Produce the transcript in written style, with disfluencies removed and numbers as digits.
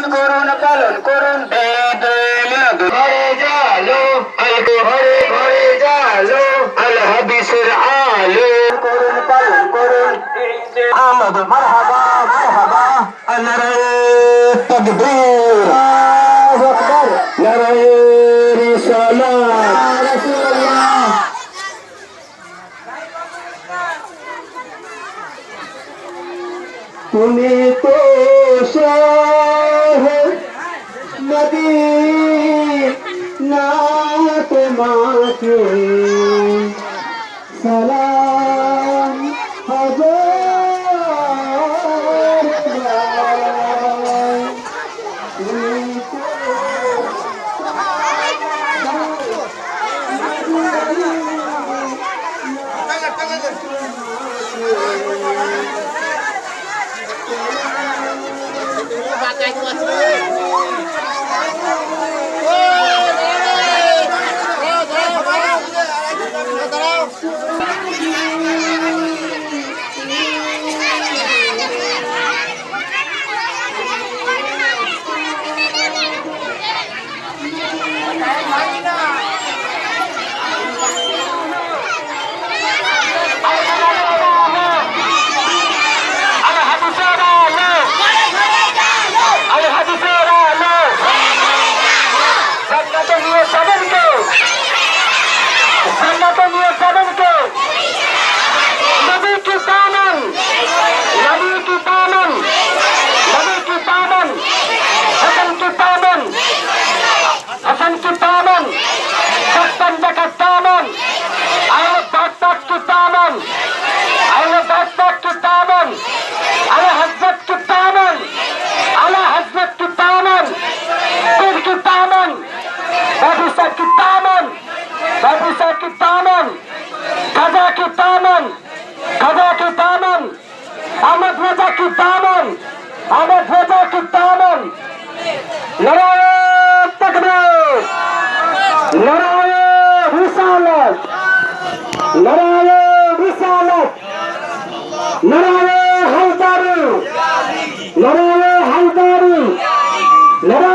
করুন পালন করুন ঈদ মিলাদ ঘরে জালো ঘরে ঘরে জালো আল হাদিসের আলো করুন পালন করুন ঈদ আহমদ মারহাবা মারহাবা নারায়ে তাকবীর আল্লাহু আকবার নারায়ে রিসালাত রাসূলুল্লাহ তুমি তো শাহ মদিনা তোমাকে সালাম হাজার বার। তুমি তো Ahmad Raza ki daman, Ahmad Raza ki daman, Naraye Takbir, Naraye Risalat, Naraye Risalat, Naraye Haydari, Naraye Haydari, Naraye